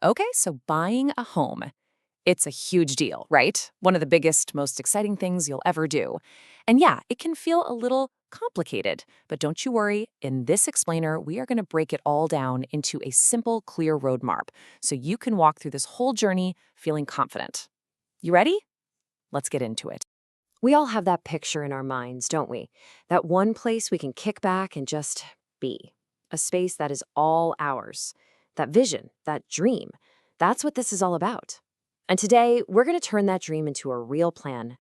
Okay, so buying a home. It's a huge deal, right? One of the biggest, most exciting things you'll ever do. And yeah, it can feel a little complicated, but don't you worry. In this explainer, we are going to break it all down into a simple, clear roadmap so you can walk through this whole journey feeling confident. You ready? Let's get into it. We all have that picture in our minds, don't we? That one place we can kick back and just be. A space that is all ours. That vision, that dream. That's what this is all about. And today, we're going to turn that dream into a real plan.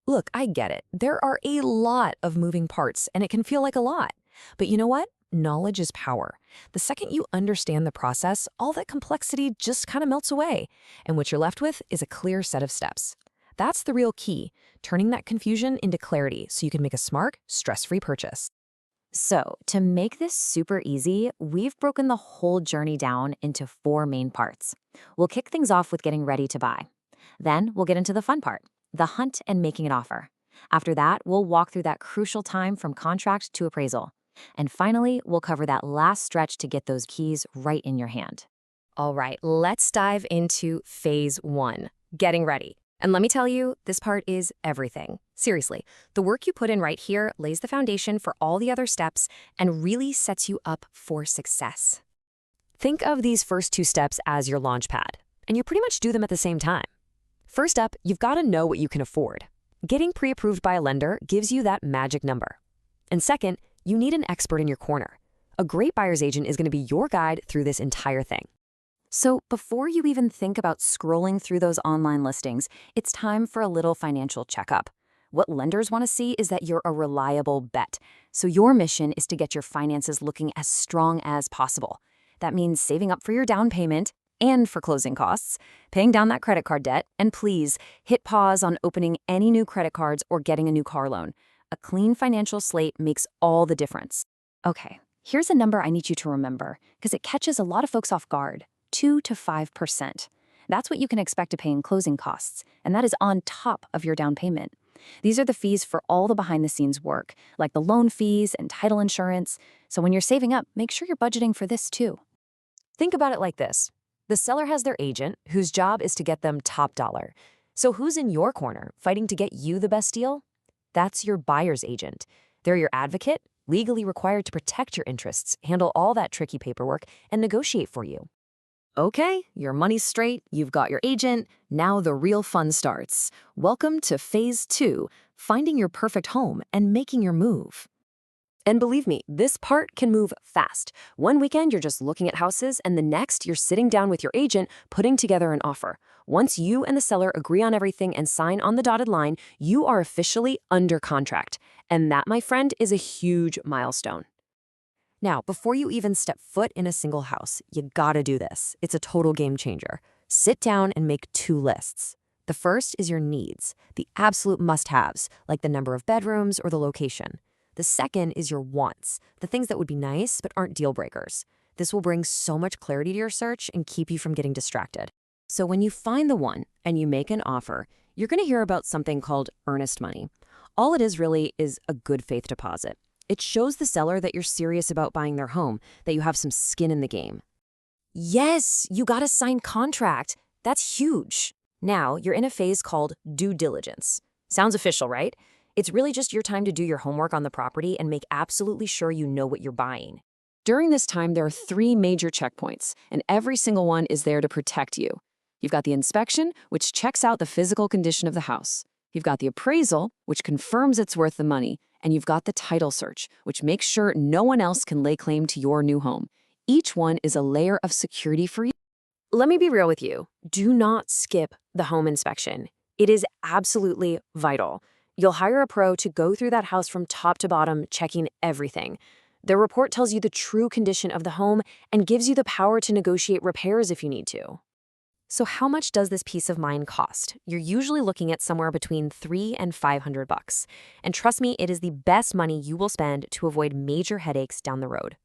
Look, I get it. There are a lot of moving parts, and it can feel like a lot. But you know what? Knowledge is power. The second you understand the process, all that complexity just kind of melts away. And what you're left with is a clear set of steps. That's the real key, turning that confusion into clarity so you can make a smart, stress-free purchase. So, to make this super easy, we've broken the whole journey down into four main parts. We'll kick things off with getting ready to buy. Then we'll get into the fun part, the hunt and making an offer. After that, we'll walk through that crucial time from contract to appraisal. And finally, we'll cover that last stretch to get those keys right in your hand. All right, let's dive into phase one, getting ready. And let me tell you, this part is everything. Seriously, the work you put in right here lays the foundation for all the other steps and really sets you up for success. Think of these first two steps as your launch pad, and you pretty much do them at the same time. First up, you've got to know what you can afford. Getting pre-approved by a lender gives you that magic number. And second, you need an expert in your corner. A great buyer's agent is going to be your guide through this entire thing. So, before you even think about scrolling through those online listings, it's time for a little financial checkup. What lenders want to see is that you're a reliable bet. So, your mission is to get your finances looking as strong as possible. That means saving up for your down payment and for closing costs, paying down that credit card debt, and please hit pause on opening any new credit cards or getting a new car loan. A clean financial slate makes all the difference. Okay, here's a number I need you to remember because it catches a lot of folks off guard. 2 to 5%. That's what you can expect to pay in closing costs, and that is on top of your down payment. These are the fees for all the behind-the-scenes work, like the loan fees and title insurance. So when you're saving up, make sure you're budgeting for this too. Think about it like this. The seller has their agent, whose job is to get them top dollar. So who's in your corner, fighting to get you the best deal? That's your buyer's agent. They're your advocate, legally required to protect your interests, handle all that tricky paperwork, and negotiate for you. Okay, your money's straight, you've got your agent, now the real fun starts. Welcome to phase two, finding your perfect home and making your move. And believe me, this part can move fast. One weekend, you're just looking at houses, and the next, you're sitting down with your agent, putting together an offer. Once you and the seller agree on everything and sign on the dotted line, you are officially under contract. And that, my friend, is a huge milestone. Now, before you even step foot in a single house, you gotta do this. It's a total game changer. Sit down and make two lists. The first is your needs, the absolute must-haves, like the number of bedrooms or the location. The second is your wants, the things that would be nice but aren't deal breakers. This will bring so much clarity to your search and keep you from getting distracted. So when you find the one and you make an offer, you're gonna hear about something called earnest money. All it is really is a good faith deposit. It shows the seller that you're serious about buying their home, that you have some skin in the game. Yes, you got a signed contract. That's huge. Now you're in a phase called due diligence. Sounds official, right? It's really just your time to do your homework on the property and make absolutely sure you know what you're buying. During this time, there are three major checkpoints, and every single one is there to protect you. You've got the inspection, which checks out the physical condition of the house. You've got the appraisal, which confirms it's worth the money. And you've got the title search, which makes sure no one else can lay claim to your new home. Each one is a layer of security for you. Let me be real with you. Do not skip the home inspection. It is absolutely vital. You'll hire a pro to go through that house from top to bottom, checking everything. Their report tells you the true condition of the home and gives you the power to negotiate repairs if you need to. So how much does this peace of mind cost? You're usually looking at somewhere between $300 and $500. And trust me, it is the best money you will spend to avoid major headaches down the road.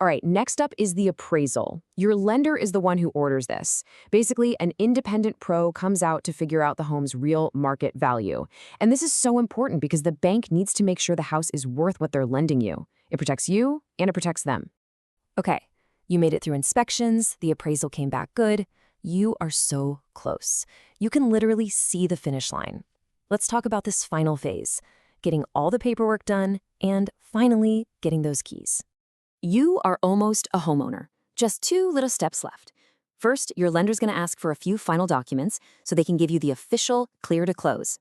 All right, next up is the appraisal. Your lender is the one who orders this. Basically, an independent pro comes out to figure out the home's real market value. And this is so important because the bank needs to make sure the house is worth what they're lending you. It protects you and it protects them. Okay, You made it through inspections, the appraisal came back good. You are so close. You can literally see the finish line. Let's talk about this final phase, getting all the paperwork done and finally getting those keys. You are almost a homeowner. Just 2 little steps left. First, your lender's going to ask for a few final documents so they can give you the official clear to close.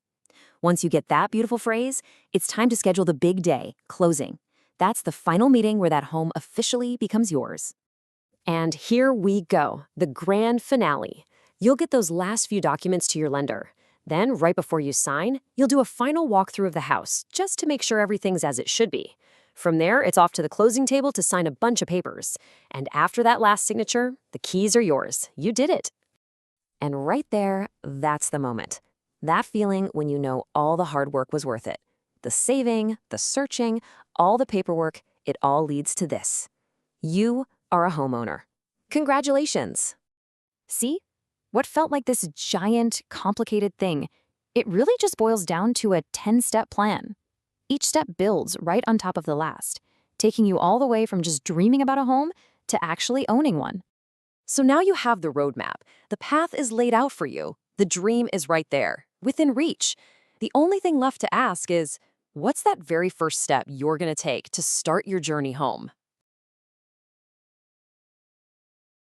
Once you get that beautiful phrase, it's time to schedule the big day, closing. That's the final meeting where that home officially becomes yours. And here we go, the grand finale. You'll get those last few documents to your lender. Then, right before you sign, you'll do a final walkthrough of the house, just to make sure everything's as it should be. From there, it's off to the closing table to sign a bunch of papers. And after that last signature, the keys are yours. You did it. And right there, that's the moment. That feeling when you know all the hard work was worth it. The saving, the searching, all the paperwork, it all leads to this. You are a homeowner. Congratulations. See? What felt like this giant, complicated thing, it really just boils down to a 10-step plan. Each step builds right on top of the last, taking you all the way from just dreaming about a home to actually owning one. So now you have the roadmap. The path is laid out for you. The dream is right there, within reach. The only thing left to ask is, what's that very first step you're going to take to start your journey home?